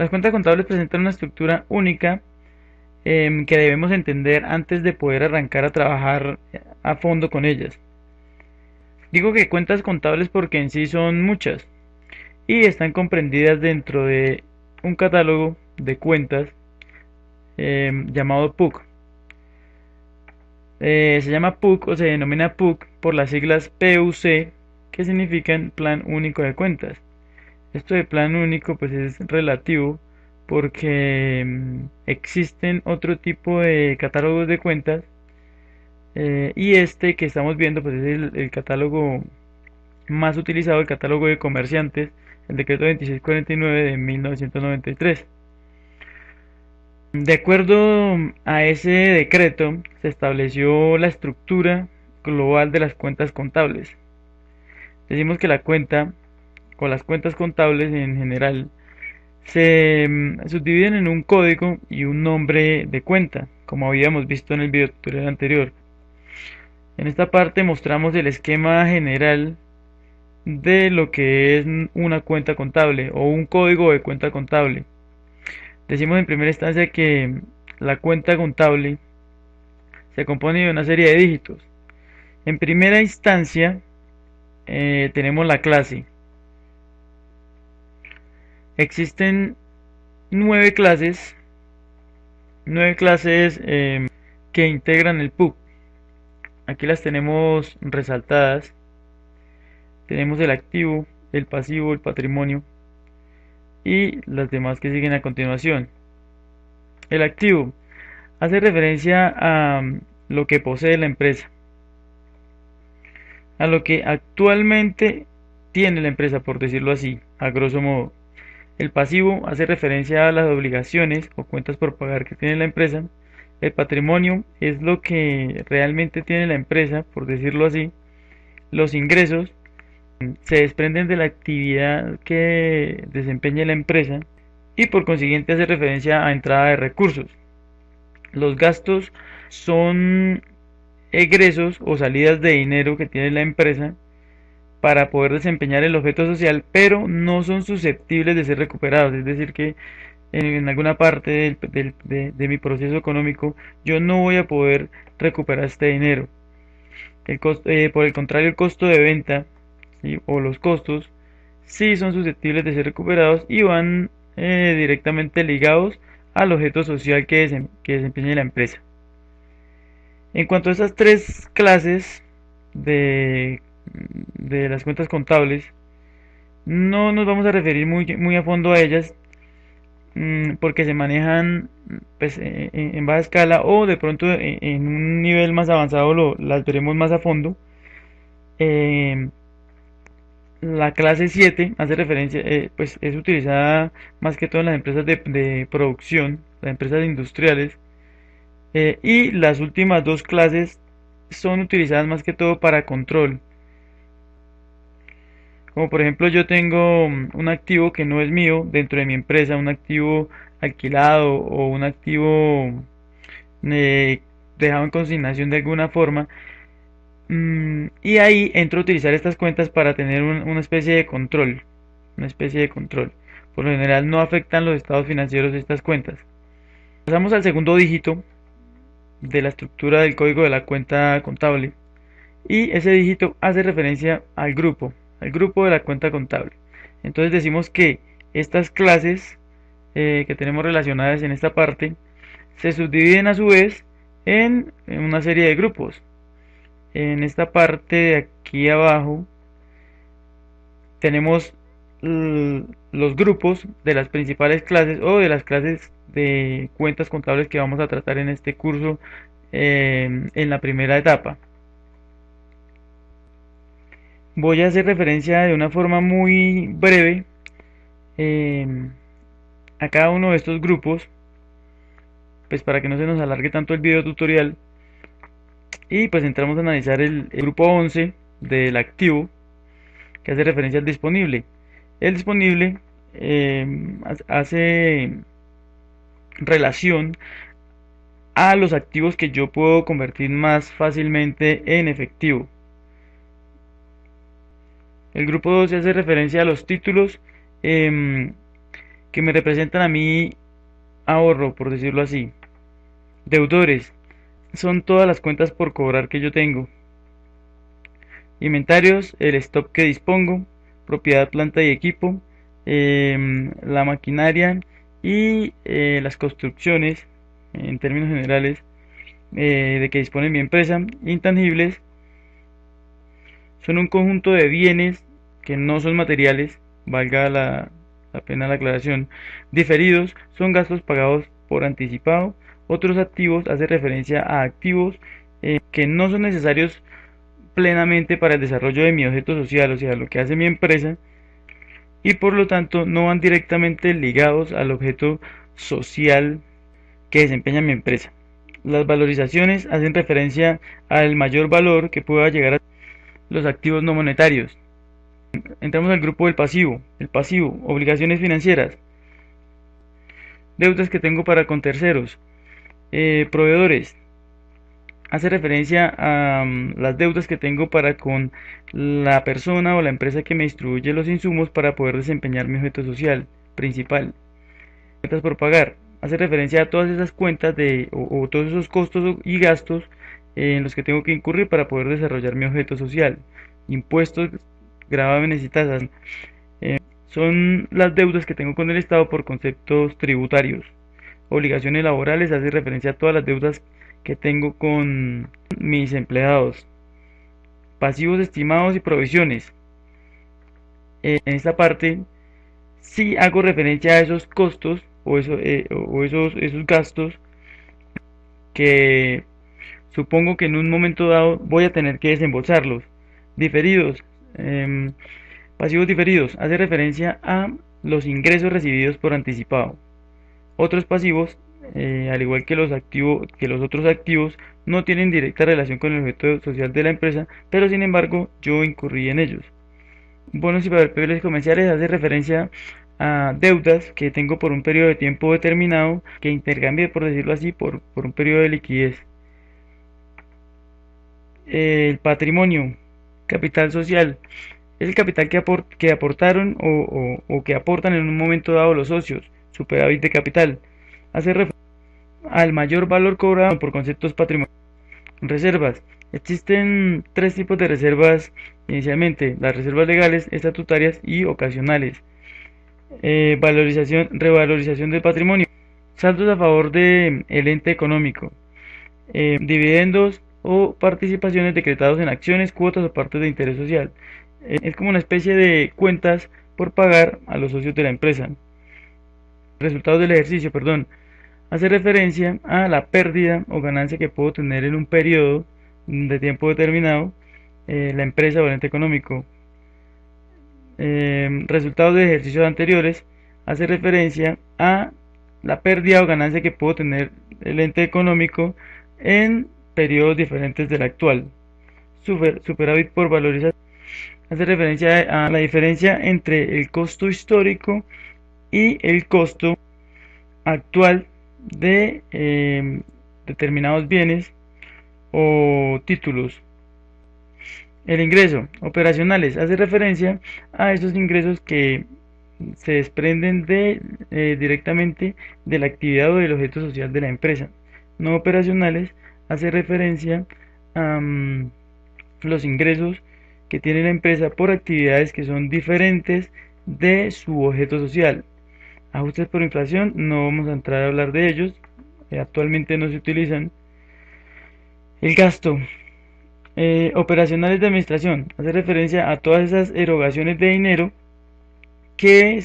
Las cuentas contables presentan una estructura única que debemos entender antes de poder arrancar a trabajar a fondo con ellas. Digo que cuentas contables porque en sí son muchas y están comprendidas dentro de un catálogo de cuentas llamado PUC. Se llama PUC o se denomina PUC por las siglas PUC, que significan Plan Único de Cuentas. Esto de plan único pues es relativo porque existen otro tipo de catálogos de cuentas y este que estamos viendo pues es el catálogo más utilizado, el catálogo de comerciantes, el decreto 2649 de 1993. De acuerdo a ese decreto se estableció la estructura global de las cuentas contables. Decimos que la cuenta o las cuentas contables en general se subdividen en un código y un nombre de cuenta, como habíamos visto en el video tutorial anterior. En esta parte mostramos el esquema general de lo que es una cuenta contable o un código de cuenta contable. Decimos en primera instancia que la cuenta contable se compone de una serie de dígitos. En primera instancia tenemos la clase. Existen nueve clases que integran el PUC. Aquí las tenemos resaltadas. Tenemos el activo, el pasivo, el patrimonio y las demás que siguen a continuación. El activo hace referencia a lo que posee la empresa, a lo que actualmente tiene la empresa, por decirlo así, a grosso modo. El pasivo hace referencia a las obligaciones o cuentas por pagar que tiene la empresa. El patrimonio es lo que realmente tiene la empresa, por decirlo así. Los ingresos se desprenden de la actividad que desempeña la empresa y por consiguiente hace referencia a entrada de recursos. Los gastos son egresos o salidas de dinero que tiene la empresa para poder desempeñar el objeto social, pero no son susceptibles de ser recuperados. Es decir, que en alguna parte de mi proceso económico yo no voy a poder recuperar este dinero. Por el contrario, el costo de venta, ¿sí?, o los costos sí son susceptibles de ser recuperados y van directamente ligados al objeto social que desempeña la empresa. En cuanto a estas tres clases de, de las cuentas contables, no nos vamos a referir muy a fondo a ellas porque se manejan pues, en baja escala o de pronto en un nivel más avanzado las veremos más a fondo. Eh, la clase 7 hace referencia, pues es utilizada más que todo en las empresas de producción, las empresas industriales, y las últimas dos clases son utilizadas más que todo para control. Como por ejemplo yo tengo un activo que no es mío dentro de mi empresa, un activo alquilado o un activo eh, dejado en consignación de alguna forma. Y ahí entro a utilizar estas cuentas para tener una especie de control. Una especie de control. Por lo general no afectan los estados financieros de estas cuentas. Pasamos al segundo dígito de la estructura del código de la cuenta contable. Y ese dígito hace referencia al grupo de la cuenta contable. Entonces decimos que estas clases que tenemos relacionadas en esta parte se subdividen a su vez en una serie de grupos. En esta parte de aquí abajo tenemos los grupos de las principales clases o de las clases de cuentas contables que vamos a tratar en este curso en la primera etapa. Voy a hacer referencia de una forma muy breve eh, a cada uno de estos grupos, pues para que no se nos alargue tanto el video tutorial. Y pues entramos a analizar el grupo 11 del activo, que hace referencia al disponible. El disponible hace relación a los activos que yo puedo convertir más fácilmente en efectivo. El grupo 12 hace referencia a los títulos que me representan a mí ahorro, por decirlo así. Deudores son todas las cuentas por cobrar que yo tengo. Inventarios, el stock que dispongo. Propiedad, planta y equipo. La maquinaria y las construcciones, en términos generales, de que dispone mi empresa. Intangibles son un conjunto de bienes que no son materiales, valga la pena la aclaración. Diferidos son gastos pagados por anticipado. Otros activos hace referencia a activos que no son necesarios plenamente para el desarrollo de mi objeto social, o sea, lo que hace mi empresa, y por lo tanto no van directamente ligados al objeto social que desempeña mi empresa. Las valorizaciones hacen referencia al mayor valor que pueda llegar a los activos no monetarios. Entramos al grupo del pasivo. El pasivo, obligaciones financieras, deudas que tengo para con terceros, proveedores, hace referencia a las deudas que tengo para con la persona o la empresa que me distribuye los insumos para poder desempeñar mi objeto social principal. Cuentas por pagar, hace referencia a todas esas cuentas o todos esos costos y gastos en los que tengo que incurrir para poder desarrollar mi objeto social. Impuestos, gravámenes y tasas son las deudas que tengo con el Estado por conceptos tributarios. Obligaciones laborales hace referencia a todas las deudas que tengo con mis empleados. Pasivos estimados y provisiones. En esta parte sí hago referencia a esos costos esos gastos que supongo que en un momento dado voy a tener que desembolsarlos. Diferidos. Pasivos diferidos hace referencia a los ingresos recibidos por anticipado. Otros pasivos, al igual que los otros activos, no tienen directa relación con el objeto social de la empresa, pero sin embargo yo incurrí en ellos. Bonos y papeles comerciales hace referencia a deudas que tengo por un periodo de tiempo determinado que intercambié, por decirlo así, por un periodo de liquidez. El patrimonio, capital social, es el capital que aportaron o que aportan en un momento dado los socios, superávit de capital. Hace referencia al mayor valor cobrado por conceptos patrimoniales. Reservas. Existen tres tipos de reservas inicialmente: las reservas legales, estatutarias y ocasionales. Revalorización del patrimonio. Saldos a favor del ente económico. Dividendos o participaciones decretados en acciones, cuotas o partes de interés social. Es como una especie de cuentas por pagar a los socios de la empresa. Resultados del ejercicio, perdón. Hace referencia a la pérdida o ganancia que puedo tener en un periodo de tiempo determinado la empresa o el ente económico. Resultados de ejercicios anteriores hace referencia a la pérdida o ganancia que puedo tener el ente económico en periodos diferentes del actual. Superávit por valorización hace referencia a la diferencia entre el costo histórico y el costo actual de determinados bienes o títulos. El ingreso, operacionales, hace referencia a esos ingresos que se desprenden directamente de la actividad o del objeto social de la empresa. No operacionales, hace referencia a los ingresos que tiene la empresa por actividades que son diferentes de su objeto social. Ajustes por inflación, no vamos a entrar a hablar de ellos, actualmente no se utilizan. El gasto, operacionales de administración, hace referencia a todas esas erogaciones de dinero que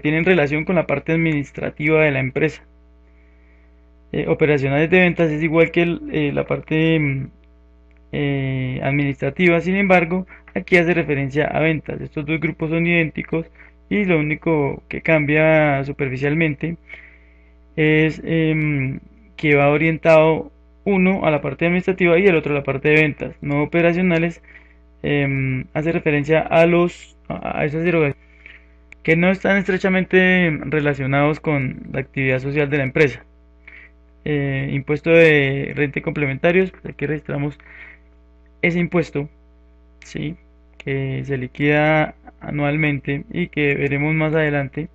tienen relación con la parte administrativa de la empresa. Operacionales de ventas es igual que la parte administrativa, sin embargo, aquí hace referencia a ventas. Estos dos grupos son idénticos y lo único que cambia superficialmente es que va orientado uno a la parte administrativa y el otro a la parte de ventas. No operacionales hace referencia a esas erogaciones que no están estrechamente relacionados con la actividad social de la empresa. Impuesto de renta y complementarios, pues aquí registramos ese impuesto, ¿sí?, que se liquida anualmente y que veremos más adelante.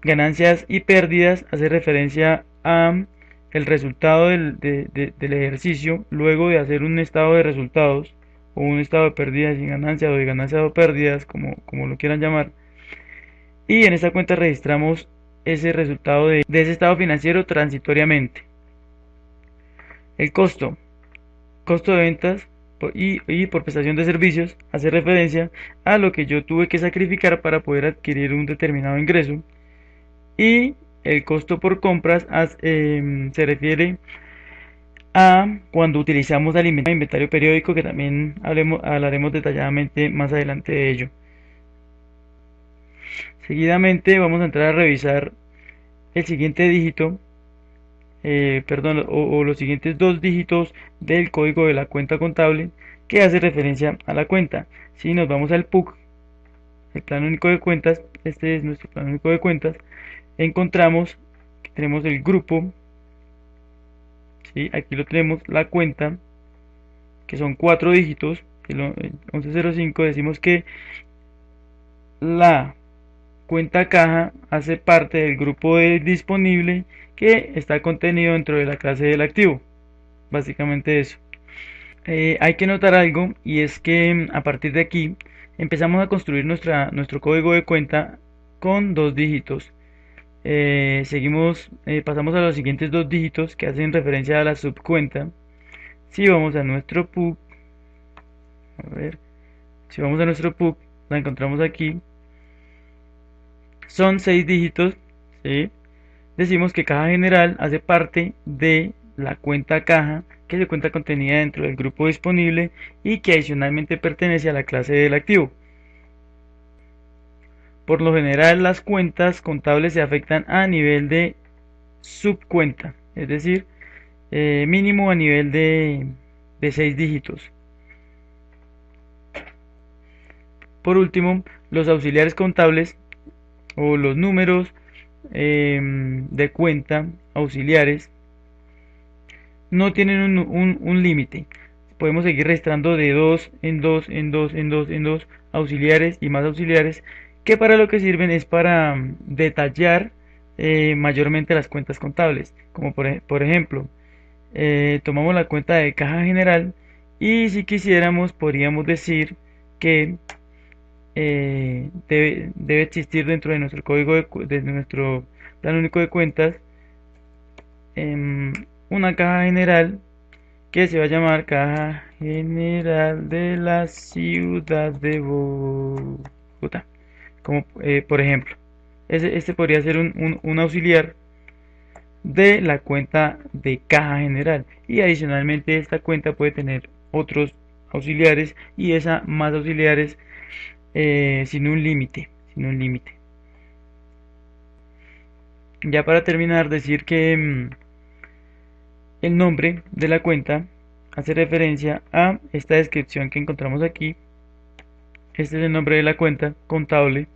Ganancias y pérdidas hace referencia a el resultado del ejercicio luego de hacer un estado de resultados o un estado de pérdidas y ganancias o de ganancias o pérdidas, como lo quieran llamar. Y en esta cuenta registramos ese resultado de ese estado financiero transitoriamente. El costo de ventas y por prestación de servicios hace referencia a lo que yo tuve que sacrificar para poder adquirir un determinado ingreso. Y el costo por compras se refiere a cuando utilizamos alimentos de inventario periódico, que también hablaremos detalladamente más adelante de ello. Seguidamente vamos a entrar a revisar el siguiente dígito, o los siguientes dos dígitos del código de la cuenta contable que hace referencia a la cuenta. Si nos vamos al PUC, el plan único de cuentas, este es nuestro plan único de cuentas, encontramos que tenemos el grupo, ¿sí? Aquí lo tenemos, la cuenta, que son 4 dígitos, el 1105. Decimos que la cuenta caja hace parte del grupo de disponible que está contenido dentro de la clase del activo. Básicamente eso. Hay que notar algo, y es que a partir de aquí empezamos a construir nuestro código de cuenta con 2 dígitos. Pasamos a los siguientes 2 dígitos que hacen referencia a la subcuenta. Si vamos a nuestro PUC, si vamos a nuestro PUC, la encontramos aquí. Son 6 dígitos, ¿sí? Decimos que caja general hace parte de la cuenta caja, que se cuenta contenida dentro del grupo disponible y que adicionalmente pertenece a la clase del activo. Por lo general, las cuentas contables se afectan a nivel de subcuenta, es decir, mínimo a nivel de 6 dígitos. Por último, los auxiliares contables o los números de cuenta auxiliares no tienen un límite. Podemos seguir registrando de 2 en 2 en 2 en 2 en 2 auxiliares y más auxiliares, que para lo que sirven es para detallar mayormente las cuentas contables. Como por ejemplo, tomamos la cuenta de caja general y si quisiéramos podríamos decir que debe existir dentro de nuestro código de nuestro plan único de cuentas una caja general que se va a llamar Caja General de la Ciudad de Bogotá, como por ejemplo. Este podría ser un auxiliar de la cuenta de caja general, y adicionalmente esta cuenta puede tener otros auxiliares y esa más auxiliares sin un límite. Ya para terminar, decir que el nombre de la cuenta hace referencia a esta descripción que encontramos aquí. Este es el nombre de la cuenta contable.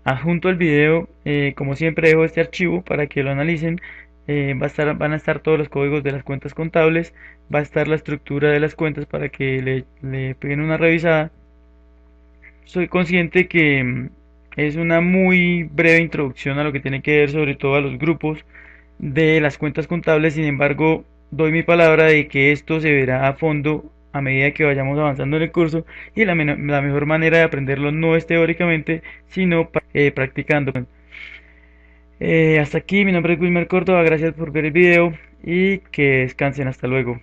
Adjunto al video, como siempre, dejo este archivo para que lo analicen. Van a estar todos los códigos de las cuentas contables, va a estar la estructura de las cuentas para que le peguen una revisada. Soy consciente que es una muy breve introducción a lo que tiene que ver sobre todo a los grupos de las cuentas contables. Sin embargo, doy mi palabra de que esto se verá a fondo a medida que vayamos avanzando en el curso, y la mejor manera de aprenderlo no es teóricamente, sino practicando. Hasta aquí, mi nombre es Wilmer Córdoba, gracias por ver el video y que descansen, hasta luego.